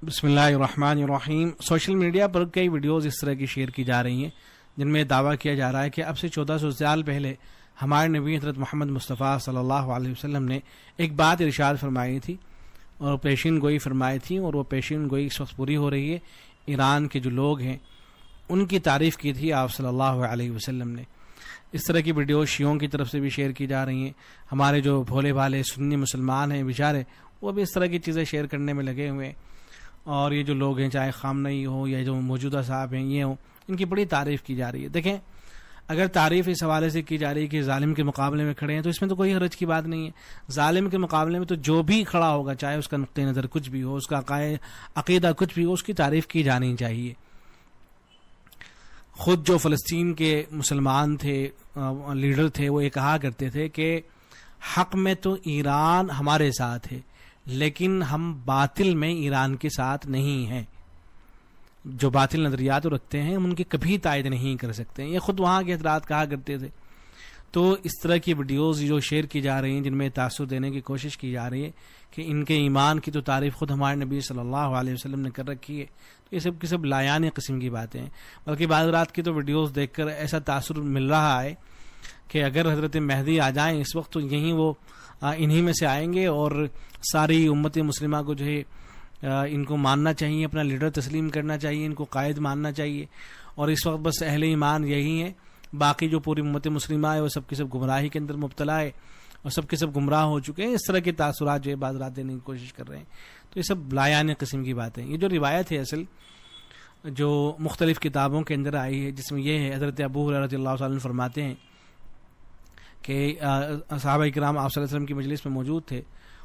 بسم اللہ الرحمن الرحیم۔ سوشل میڈیا پر کئی ویڈیوز اس طرح کی شیئر کی جا رہی ہیں جن میں دعویٰ کیا جا رہا ہے کہ اب سے 1400 سال پہلے ہمارے نبی حضرت محمد مصطفیٰ صلی اللہ علیہ وسلم نے ایک بات ارشاد فرمائی تھی اور پیشین گوئی فرمائی تھی، اور وہ پیشین گوئی اس وقت پوری ہو رہی ہے۔ ایران کے جو لوگ ہیں ان کی تعریف کی تھی آپ صلی اللہ علیہ وسلم نے۔ اس طرح کی ویڈیوز شیعوں کی طرف سے بھی شیئر کی جا رہی ہیں۔ ہمارے جو بھولے بھالے سنی مسلمان ہیں بیچارے، وہ بھی اس طرح کی چیزیں شیئر کرنے میں لگے ہوئے ہیں، اور یہ جو لوگ ہیں چاہے خامنئی ہو یا جو موجودہ صاحب ہیں یہ ہوں، ان کی بڑی تعریف کی جا رہی ہے۔ دیکھیں، اگر تعریف اس حوالے سے کی جا رہی ہے کہ ظالم کے مقابلے میں کھڑے ہیں تو اس میں تو کوئی حرج کی بات نہیں ہے۔ ظالم کے مقابلے میں تو جو بھی کھڑا ہوگا، چاہے اس کا نقطہ نظر کچھ بھی ہو، اس کا عقیدہ کچھ بھی ہو، اس کی تعریف کی جانی چاہیے۔ خود جو فلسطین کے مسلمان تھے، لیڈر تھے، وہ یہ کہا کرتے تھے کہ حق میں تو ایران ہمارے ساتھ ہے، لیکن ہم باطل میں ایران کے ساتھ نہیں ہیں۔ جو باطل نظریات رکھتے ہیں ہم ان کی کبھی تائید نہیں کر سکتے، یہ خود وہاں کے حضرات کہا کرتے تھے۔ تو اس طرح کی ویڈیوز جو شیئر کی جا رہی ہیں جن میں تاثر دینے کی کوشش کی جا رہی ہے کہ ان کے ایمان کی تو تعریف خود ہمارے نبی صلی اللہ علیہ وسلم نے کر رکھی ہے، تو یہ سب کی سب لایانی قسم کی باتیں ہیں۔ بلکہ بعض رات کی تو ویڈیوز دیکھ کر ایسا تاثر مل رہا ہے کہ اگر حضرت مہدی آ جائیں اس وقت تو یہیں وہ انہی میں سے آئیں گے، اور ساری امت مسلمہ کو جو ہے ان کو ماننا چاہیے، اپنا لیڈر تسلیم کرنا چاہیے، ان کو قائد ماننا چاہیے۔ اور اس وقت بس اہل ایمان یہی ہیں، باقی جو پوری امت مسلمہ ہے وہ سب کی سب گمراہی کے اندر مبتلا ہے اور سب کے سب گمراہ ہو چکے ہیں۔ اس طرح کے تاثرات جو ہے بعض رات دینے کی کوشش کر رہے ہیں، تو یہ سب لایانی قسم کی باتیں ہیں۔ یہ جو روایت ہے اصل جو مختلف کتابوں کے اندر آئی ہے، جس میں یہ ہے حضرت ابو ہریرہ رضی اللہ عنہ فرماتے ہیں کہ صحابہ کرام آپ صلی اللہ علیہ وسلم کی مجلس میں موجود تھے،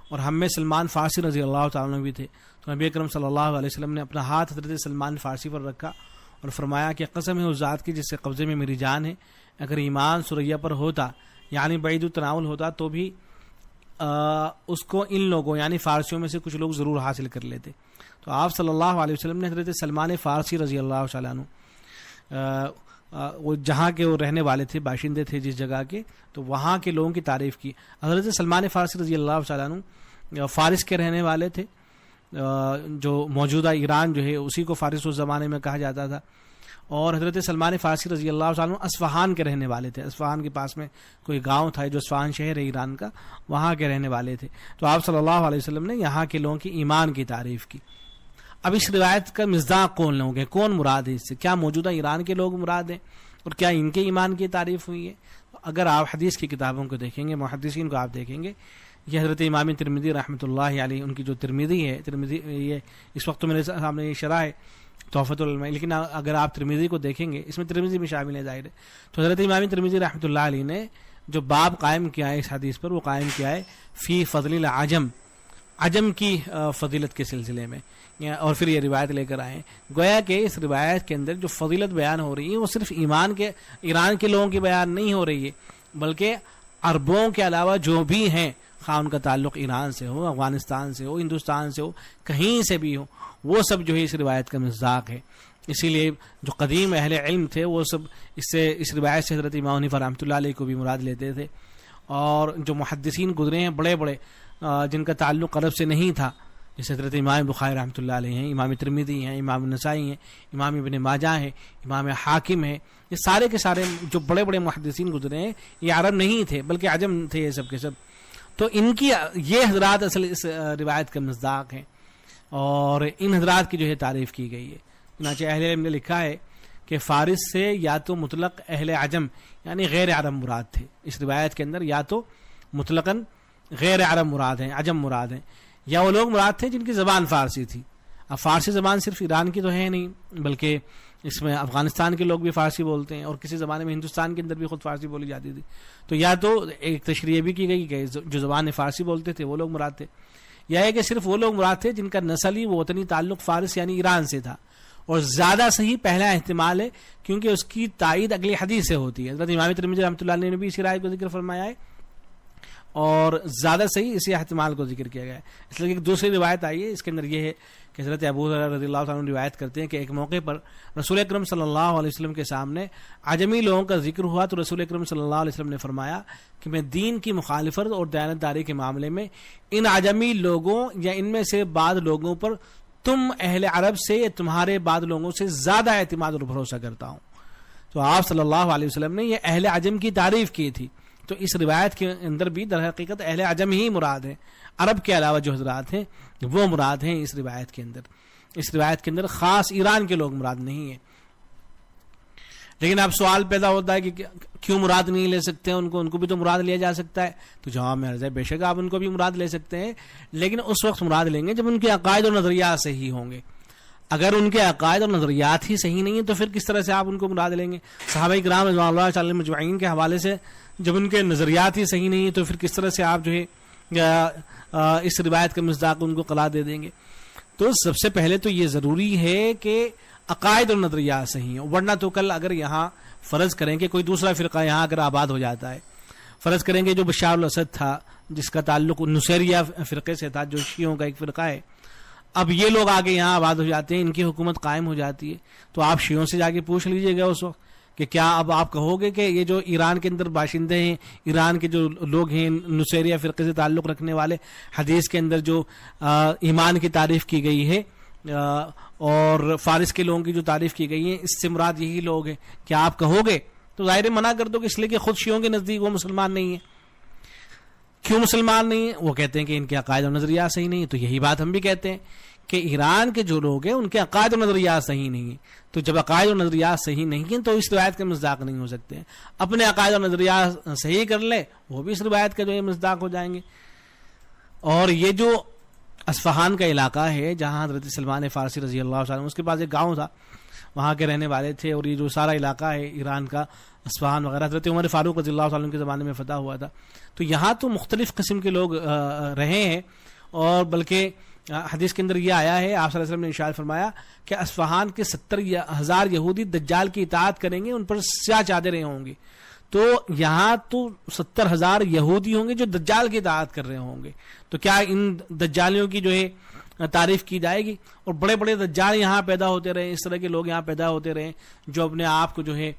اور ہم میں سلمان فارسی رضی اللہ تعالیٰ عنہ بھی تھے۔ تو نبی اکرم صلی اللہ علیہ وسلم نے اپنا ہاتھ حضرت سلمان فارسی پر رکھا اور فرمایا کہ قسم ہے اس ذات کی جس کے قبضے میں میری جان ہے، اگر ایمان سریہ پر ہوتا یعنی بعید التناول ہوتا تو بھی اس کو ان لوگوں یعنی فارسیوں میں سے کچھ لوگ ضرور حاصل کر لیتے۔ تو آپ صلی اللہ علیہ وسلم نے حضرت سلمان فارسی رضی اللہ تعالیٰ عنہ وہ جہاں کے وہ رہنے والے تھے، باشندے تھے جس جگہ کے، تو وہاں کے لوگوں کی تعریف کی۔ حضرت سلمان فارسی رضی اللہ تعالیٰ عنہ فارس کے رہنے والے تھے، جو موجودہ ایران جو ہے اسی کو فارس اس زمانے میں کہا جاتا تھا، اور حضرت سلمان فارسی رضی اللہ تعالیٰ عنہ اصفہان کے رہنے والے تھے۔ اصفہان کے پاس میں کوئی گاؤں تھا جو اصفہان شہر ہے ایران کا، وہاں کے رہنے والے تھے۔ تو آپ صلی اللہ علیہ وسلم نے یہاں کے لوگوں کی ایمان کی تعریف کی۔ اب اس روایت کا مصداق کون لوگ ہیں، کون مراد ہے اس سے؟ کیا موجودہ ایران کے لوگ مراد ہیں اور کیا ان کے ایمان کی تعریف ہوئی ہے؟ اگر آپ حدیث کی کتابوں کو دیکھیں گے، محدثین کو آپ دیکھیں گے، یہ حضرت امام ترمذی رحمۃ اللہ علیہ، ان کی جو ترمذی ہے، ترمذی یہ اس وقت تو میرے سامنے یہ شرح ہے تحفۃ العلماء، لیکن اگر آپ ترمذی کو دیکھیں گے اس میں ترمذی بھی شامل ہے ظاہر ہے۔ تو حضرت امام ترمذی رحمۃ اللہ علیہ نے جو باب قائم کیا ہے اس حدیث پر، وہ قائم کیا ہے فی فضل العجم، عجم کی فضیلت کے سلسلے میں، اور پھر یہ روایت لے کر آئے۔ گویا کہ اس روایت کے اندر جو فضیلت بیان ہو رہی ہے وہ صرف ایمان کے ایران کے لوگوں کی بیان نہیں ہو رہی ہے، بلکہ عربوں کے علاوہ جو بھی ہیں، خواہ ان کا تعلق ایران سے ہو، افغانستان سے ہو، ہندوستان سے ہو، کہیں سے بھی ہو، وہ سب جو ہے اس روایت کا مصداق ہے۔ اسی لیے جو قدیم اہل علم تھے وہ سب اس روایت سے حضرت امام حنیفہ رحمۃ اللہ علیہ کو بھی مراد لیتے تھے، اور جو محدثین گزرے ہیں بڑے بڑے جن کا تعلق عرب سے نہیں تھا، جیسے حضرت امام بخاری رحمۃ اللہ علیہ ہیں، امام ترمذی ہیں، امام نسائی ہیں، امام ابن ماجہ ہیں، امام حاکم ہیں، یہ سارے کے سارے جو بڑے بڑے محدثین گزرے ہیں یہ عرب نہیں تھے بلکہ عجم تھے یہ سب کے سب۔ تو ان کی یہ حضرات اصل اس روایت کا مصداق ہیں، اور ان حضرات کی جو ہے تعریف کی گئی ہے۔ چنانچہ اہل علم نے لکھا ہے کہ فارس سے یا تو مطلق اہل عجم یعنی غیر عرب مراد تھے اس روایت کے اندر، یا تو مطلقاً غیر عرب مراد ہیں، عجم مراد ہیں، یا وہ لوگ مراد تھے جن کی زبان فارسی تھی۔ اب فارسی زبان صرف ایران کی تو ہے نہیں، بلکہ اس میں افغانستان کے لوگ بھی فارسی بولتے ہیں، اور کسی زمانے میں ہندوستان کے اندر بھی خود فارسی بولی جاتی تھی۔ تو یا تو ایک تشریح بھی کی گئی کہ جو زبان فارسی بولتے تھے وہ لوگ مراد تھے، یا ہے کہ صرف وہ لوگ مراد تھے جن کا نسلی و وطنی تعلق فارس یعنی ایران سے تھا۔ اور زیادہ صحیح پہلا احتمال ہے، کیونکہ اس کی تائید اگلی حدیث سے ہوتی ہے۔ حضرت امام ترمذی رحمۃ اللہ علیہ نے بھی اسی رائے کو ذکر فرمایا ہے، اور زیادہ صحیح اسی احتمال کو ذکر کیا گیا ہے۔ اس لیے ایک دوسری روایت آئی ہے، اس کے اندر یہ ہے کہ حضرت ابو ہریرہ رضی اللہ عنہ روایت کرتے ہیں کہ ایک موقع پر رسول اکرم صلی اللہ علیہ وسلم کے سامنے عجمی لوگوں کا ذکر ہوا، تو رسول اکرم صلی اللہ علیہ وسلم نے فرمایا کہ میں دین کی مخالفت اور دیانتداری کے معاملے میں ان عجمی لوگوں یا ان میں سے بعض لوگوں پر تم اہل عرب سے تمہارے بعد لوگوں سے زیادہ اعتماد اور بھروسہ کرتا ہوں. تو آپ صلی اللہ علیہ وسلم نے یہ اہل عجم کی تعریف کی تھی. تو اس روایت کے اندر بھی در حقیقت اہل عجم ہی مراد ہیں, عرب کے علاوہ جو حضرات ہیں وہ مراد ہیں اس روایت کے اندر. اس روایت کے اندر خاص ایران کے لوگ مراد نہیں ہیں. لیکن اب سوال پیدا ہوتا ہے کہ کیوں مراد نہیں لے سکتے ہیں ان کو بھی تو مراد لیا جا سکتا ہے. تو جواب میں عرض ہے بے شک آپ ان کو بھی مراد لے سکتے ہیں, لیکن اس وقت مراد لیں گے جب ان کے عقائد اور نظریات صحیح ہوں گے. اگر ان کے عقائد اور نظریات ہی صحیح نہیں ہیں تو پھر کس طرح سے آپ ان کو مراد لیں گے؟ صحابہ کرام رضوان اللہ تعالی مجمعین کے حوالے سے جب ان کے نظریات ہی صحیح نہیں ہیں تو پھر کس طرح سے آپ جو ہے اس روایت کا مصداق ان کو قرار دے دیں گے؟ تو سب سے پہلے تو یہ ضروری ہے کہ عقائد اور نظریات صحیح ہیں, ورنہ تو کل اگر یہاں فرض کریں کہ کوئی دوسرا فرقہ یہاں اگر آباد ہو جاتا ہے, فرض کریں کہ جو بشار الاسد تھا جس کا تعلق نصیریہ فرقے سے تھا جو شیعوں کا ایک فرقہ ہے, اب یہ لوگ آگے یہاں آباد ہو جاتے ہیں, ان کی حکومت قائم ہو جاتی ہے, تو آپ شیعوں سے جا کے پوچھ لیجئے گا اس وقت کہ کیا اب آپ کہو گے کہ یہ جو ایران کے اندر باشندے ہیں, ایران کے جو لوگ ہیں نصیریہ فرقے سے تعلق رکھنے والے, حدیث کے اندر جو ایمان کی تعریف کی گئی ہے اور فارس کے لوگوں کی جو تعریف کی گئی ہے, اس سے مراد یہی لوگ ہیں, کیا آپ کہو گے؟ تو ظاہر منع کر دو کہ اس لیے کہ خود شیعوں کے نزدیک وہ مسلمان نہیں ہیں. کیوں مسلمان نہیں ہیں؟ وہ کہتے ہیں کہ ان کے عقائد اور نظریات صحیح نہیں ہیں. تو یہی بات ہم بھی کہتے ہیں کہ ایران کے جو لوگ ہیں ان کے عقائد اور نظریات صحیح نہیں ہیں. تو جب عقائد اور نظریات صحیح نہیں ہیں تو اس روایت کے مصداق نہیں ہو سکتے ہیں. اپنے عقائد اور نظریات صحیح کر لے وہ بھی اس روایت کے جو ہے مصداق ہو جائیں گے. اور یہ جو اصفہان کا علاقہ ہے جہاں حضرت سلمان فارسی رضی اللہ عنہ اس کے پاس ایک گاؤں تھا, وہاں کے رہنے والے تھے, اور یہ جو سارا علاقہ ہے ایران کا اصفہان وغیرہ حضرت عمر فاروق رضی اللہ عنہ کے زمانے میں فتح ہوا تھا. تو یہاں تو مختلف قسم کے لوگ رہے ہیں, اور بلکہ حدیث کے اندر یہ آیا ہے, آپ صلی اللہ علیہ وسلم نے ارشاد فرمایا کہ اصفہان کے 70,000 یہودی دجال کی اطاعت کریں گے, ان پر سیاہ چادریں ہوں گی. تو یہاں تو 70,000 یہودی ہوں گے جو دجال کی اطاعت کر رہے ہوں گے. تو کیا ان دجالیوں کی جو ہے تعریف کی جائے گی؟ اور بڑے بڑے دجال یہاں پیدا ہوتے رہے, اس طرح کے لوگ یہاں پیدا ہوتے رہے جو اپنے آپ کو جو ہے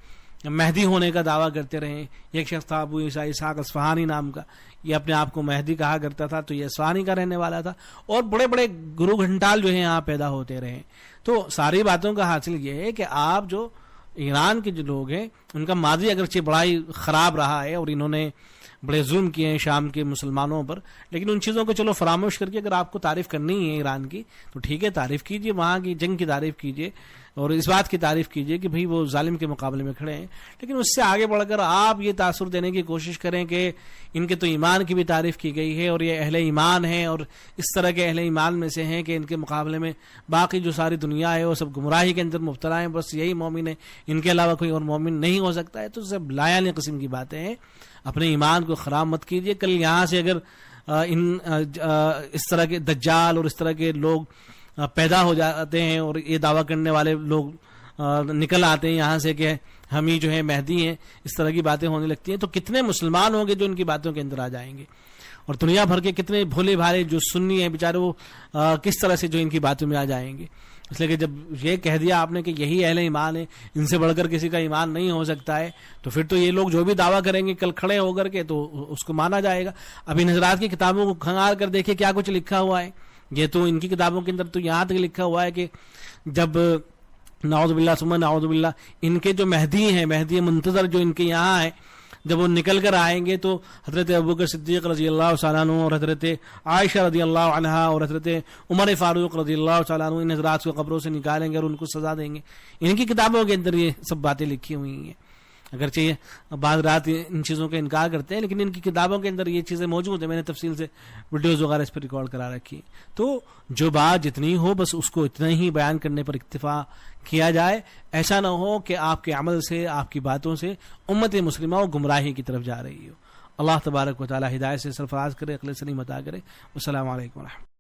مہدی ہونے کا دعویٰ کرتے رہے. ایک شخص تھا ابو اسحاق اصفہانی نام کا, یہ اپنے آپ کو مہدی کہا کرتا تھا, تو یہ اصفہانی کا رہنے والا تھا. اور بڑے بڑے گرو گھنٹال جو ہیں یہاں پیدا ہوتے رہے. تو ساری باتوں کا حاصل یہ ہے کہ آپ جو ایران کے جو لوگ ہیں ان کا ماضی اگرچہ بڑا ہی خراب رہا ہے اور انہوں نے بڑے ظلم کیے ہیں شام کے مسلمانوں پر, لیکن ان چیزوں کو چلو فراموش کر کے اگر آپ کو تعریف کرنی ہے ایران کی تو ٹھیک ہے, تعریف کیجئے, وہاں کی جنگ کی تعریف کیجئے اور اس بات کی تعریف کیجئے کہ بھئی وہ ظالم کے مقابلے میں کھڑے ہیں. لیکن اس سے آگے بڑھ کر آپ یہ تاثر دینے کی کوشش کریں کہ ان کے تو ایمان کی بھی تعریف کی گئی ہے اور یہ اہل ایمان ہیں اور اس طرح کے اہل ایمان میں سے ہیں کہ ان کے مقابلے میں باقی جو ساری دنیا ہے وہ سب گمراہی کے اندر مبتلا ہیں, بس یہی مومن ہے, ان کے علاوہ کوئی اور مومن نہیں ہو سکتا ہے. تو سب لایانی قسم کی باتیں ہیں. اپنے ایمان کو خراب مت کیجئے. کل یہاں سے اگر اس طرح کے دجال اور اس طرح کے لوگ پیدا ہو جاتے ہیں اور یہ دعویٰ کرنے والے لوگ نکل آتے ہیں یہاں سے کہ ہم ہی جو ہے مہدی ہیں, اس طرح کی باتیں ہونے لگتی ہیں, تو کتنے مسلمان ہوں گے جو ان کی باتوں کے اندر آ جائیں گے, اور دنیا بھر کے کتنے بھولے بھالے جو سنی ہیں بیچارے وہ کس طرح سے جو ان کی باتوں میں آ جائیں گے. اس لیے کہ جب یہ کہہ دیا آپ نے کہ یہی اہل ایمان ہے, ان سے بڑھ کر کسی کا ایمان نہیں ہو سکتا ہے, تو پھر تو یہ لوگ جو بھی دعویٰ کریں گے کل کھڑے ہو کر کے تو اس کو مانا جائے گا. ابھی حضرات کی کتابوں کو کھنگال کر دیکھیں کیا کچھ لکھا ہوا ہے. یہ تو ان کی کتابوں کے اندر تو یہاں تک لکھا ہوا ہے کہ جب نعوذ باللہ ثم نعوذ باللہ ان کے جو مہدی ہیں, مہدی منتظر جو ان کے یہاں ہیں, جب وہ نکل کر آئیں گے تو حضرت ابوبکر صدیق رضی اللہ تعالیٰ عنہ اور حضرت عائشہ رضی اللہ عنہا اور حضرت عمر فاروق رضی اللہ تعالیٰ عنہ ان حضرات کو قبروں سے نکالیں گے اور ان کو سزا دیں گے. ان کی کتابوں کے اندر یہ سب باتیں لکھی ہوئی ہیں. اگرچہ بعض رات ان چیزوں کا انکار کرتے ہیں لیکن ان کی کتابوں کے اندر یہ چیزیں موجود ہیں. میں نے تفصیل سے ویڈیوز وغیرہ اس پر ریکارڈ کرا رکھی ہیں. تو جو بات جتنی ہو بس اس کو اتنا ہی بیان کرنے پر اکتفا کیا جائے. ایسا نہ ہو کہ آپ کے عمل سے, آپ کی باتوں سے امت مسلمہ و گمراہی کی طرف جا رہی ہو. اللہ تبارک و تعالی ہدایت سے سرفراز کرے, عقل سلیم عطا کرے. والسلام علیکم ورحمۃ اللہ.